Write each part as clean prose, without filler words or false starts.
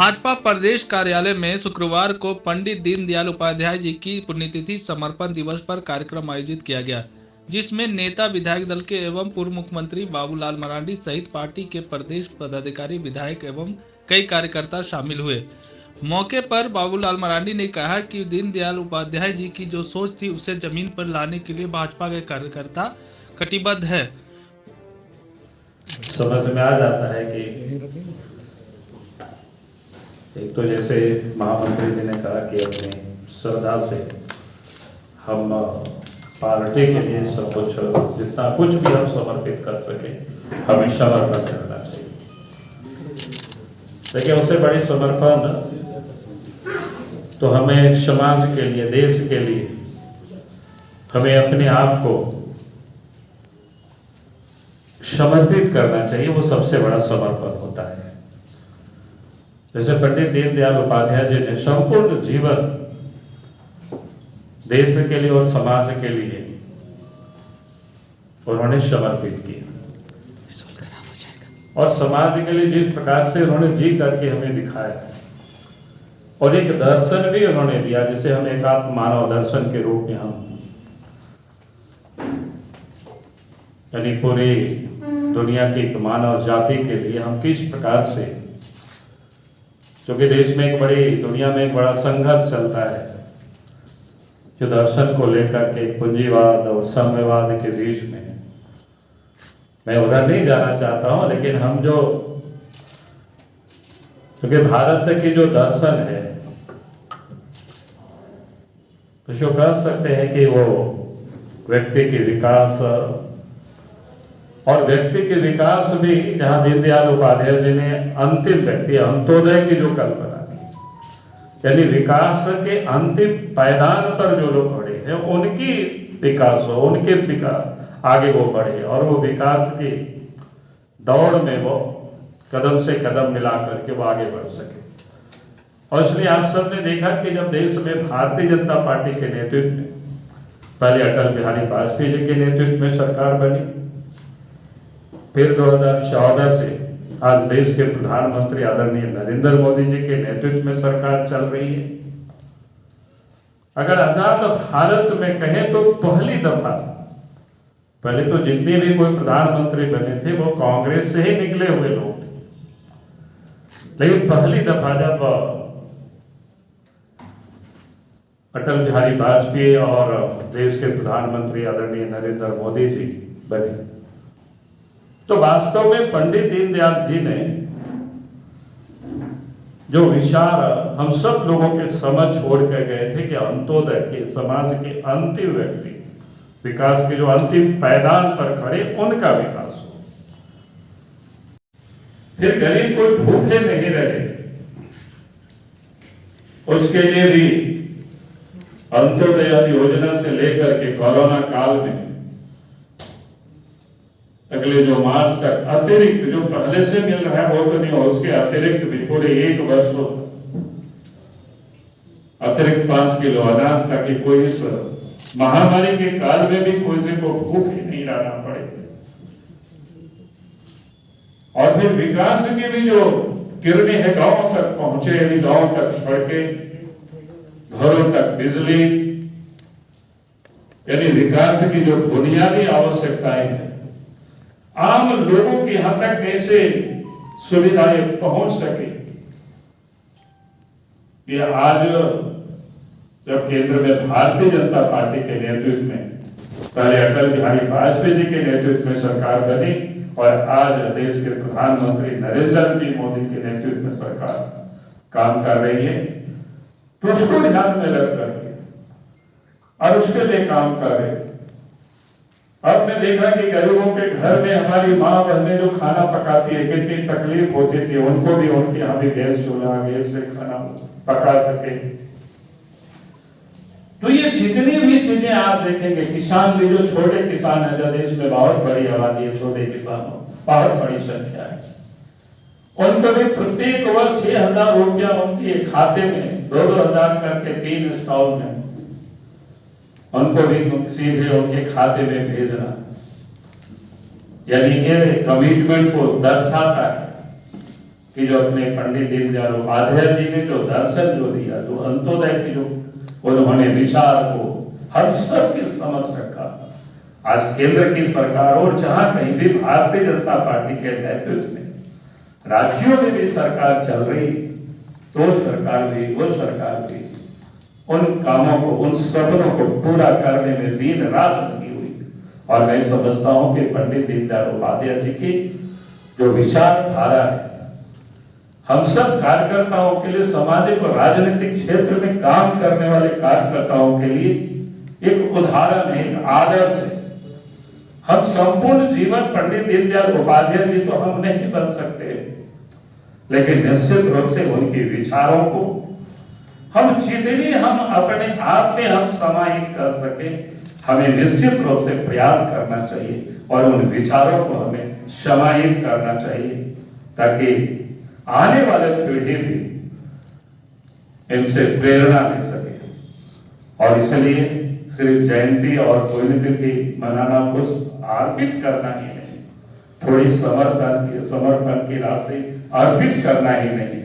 भाजपा प्रदेश कार्यालय में शुक्रवार को पंडित दीनदयाल उपाध्याय जी की पुण्यतिथि समर्पण दिवस पर कार्यक्रम आयोजित किया गया, जिसमें नेता विधायक दल के एवं पूर्व मुख्यमंत्री बाबूलाल मरांडी सहित पार्टी के प्रदेश पदाधिकारी, विधायक एवं कई कार्यकर्ता शामिल हुए। मौके पर बाबूलाल मरांडी ने कहा कि दीनदयाल उपाध्याय जी की जो सोच थी उसे जमीन पर लाने के लिए भाजपा के कार्यकर्ता कटिबद्ध है। समझ में आ जाता है कि एक तो जैसे महामंत्री जी ने कहा कि अपनी श्रद्धा से हम पार्टी के लिए सब कुछ जितना कुछ भी हम समर्पित कर सके हमें समर्पण करना चाहिए। देखिए उससे बड़ी समर्पण तो हमें समाज के लिए, देश के लिए हमें अपने आप को समर्पित करना चाहिए, वो सबसे बड़ा समर्पण होता है। जैसे पंडित दीनदयाल उपाध्याय जी ने संपूर्ण जीवन देश के लिए और समाज के लिए उन्होंने समर्पित किया और समाज के लिए जिस प्रकार से उन्होंने जी करके हमें दिखाया और एक दर्शन भी उन्होंने दिया, जिसे हम एकात्म मानव दर्शन के रूप में हम यानी पूरी दुनिया की मानव जाति के लिए हम किस प्रकार से, क्योंकि देश में दुनिया में एक बड़ा संघर्ष चलता है जो दर्शन को लेकर के पूंजीवाद और साम्यवाद के बीच में, मैं उधर नहीं जाना चाहता हूं, लेकिन हम क्योंकि भारत की जो दर्शन है तो जो कह सकते हैं कि वो व्यक्ति के विकास और व्यक्ति के विकास भी, जहां दीनदयाल उपाध्याय जी ने अंतिम व्यक्ति अंत्योदय की जो कल्पना की, यानी विकास के अंतिम पायदान पर जो लोग खड़े हैं उनकी विकास हो, उनके विकास आगे वो बढ़े और वो विकास की दौड़ में वो कदम से कदम मिला करके वो आगे बढ़ सके। और इसलिए आप सबने देखा कि जब देश में भारतीय जनता पार्टी के नेतृत्व में पहले अटल बिहारी वाजपेयी जी के नेतृत्व में सरकार बनी, फिर 2014 से आज देश के प्रधानमंत्री आदरणीय नरेंद्र मोदी जी के नेतृत्व में सरकार चल रही है। अगर आजाद भारत में कहें तो पहली दफा, पहले तो जितने भी कोई प्रधानमंत्री बने थे वो कांग्रेस से ही निकले हुए लोग थे, लेकिन पहली दफा जब अटल बिहारी वाजपेयी और देश के प्रधानमंत्री आदरणीय नरेंद्र मोदी जी बने, तो वास्तव में पंडित दीनदयाल जी ने जो विचार हम सब लोगों के समझ छोड़ कर गए थे कि अंत्योदय के समाज के अंतिम व्यक्ति, विकास के जो अंतिम पायदान पर खड़े, उनका विकास हो, फिर गरीब कोई भूखे नहीं रहे, उसके लिए भी अंत्योदय योजना से लेकर के कोरोना काल में अगले जो मार्च तक अतिरिक्त जो पहले से मिल रहा है वो तो नहीं हो, उसके अतिरिक्त भी पूरे एक वर्ष हो अतिरिक्त 5 किलो अनाज, ताकि कोई इस महामारी के काल में भी कोई को भूख ही नहीं रहना पड़े। और फिर विकास की भी जो किरणें है गांव तक पहुंचे, यानी गांव तक सड़कें, घरों तक बिजली, यानी विकास की जो बुनियादी आवश्यकताएं हैं, आम लोगों के यहां तक कैसे सुविधाएं पहुंच सके। ये आज जब केंद्र में भारतीय जनता पार्टी के नेतृत्व में, पहले अटल बिहारी वाजपेयी जी के नेतृत्व में सरकार बनी और आज देश के प्रधानमंत्री नरेंद्र जी मोदी के नेतृत्व में सरकार काम कर रही है, तो उसको ध्यान में रख करके और उसके लिए काम कर रहे। अब मैं देखा कि गरीबों के घर में हमारी माँ बहनें जो खाना पकाती है, कितनी तकलीफ होती थी, उनको भी उनके यहाँ भी गैस चूल्हा, गैस से खाना पका सके। तो ये जितनी भी चीजें आप देखेंगे, किसान भी जो छोटे किसान है, जो देश में बहुत बड़ी आबादी है छोटे किसानों, बहुत बड़ी संख्या है, उनको भी प्रत्येक वर्ष 6,000 रुपया उनके खाते में 2,000 करके 3 इंस्टॉलमेंट उनको भी सीधे उनके खाते में भेजना, यानी ये कमिटमेंट को दर्शाता है कि जो अपने पंडित दीनदयाल उपाध्याय जी ने जो दर्शन जो दिया, जो अंत्योदय की जो उन्होंने विचार को हम सब की समझ रखा, आज केंद्र की सरकार और जहां कहीं भी भारतीय जनता पार्टी के नेतृत्व में राज्यों में भी सरकार चल रही, तो सरकार भी, वो सरकार भी उन कामों को, उन सपनों को पूरा करने में दिन रात लगी हुई। और मैं समझता हूं कि पंडित दीनदयाल उपाध्याय जी की जो विचारधारा है, हम सब कार्यकर्ताओं के लिए, सामाजिक और राजनीतिक क्षेत्र में काम करने वाले कार्यकर्ताओं के लिए एक उदाहरण है, एक आदर्श है। हम संपूर्ण जीवन पंडित दीनदयाल उपाध्याय जी तो हम नहीं बन सकते, लेकिन निश्चित रूप से उनके विचारों को हम जितने हम अपने आप में हम समाहित कर सके, हमें निश्चित रूप से प्रयास करना चाहिए और उन विचारों को हमें समाहित करना चाहिए, ताकि आने वाले पीढ़ी भी इनसे प्रेरणा ले सके। और इसलिए सिर्फ जयंती और पुण्यतिथि मनाना कुछ अर्पित करना ही नहीं, थोड़ी समर्पण की राशि अर्पित करना ही नहीं,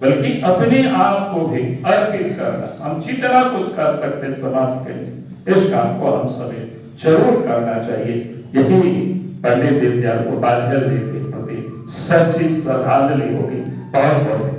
बल्कि अपने आप को भी अर्पित करना। हम जितना कुछ कर सकते समाज के लिए, इस काम को हम सभी जरूर करना चाहिए। यही पंडित दीनदयाल उपाध्याय जी के प्रति सच्ची श्रद्धांजलि होगी। बहुत बहुत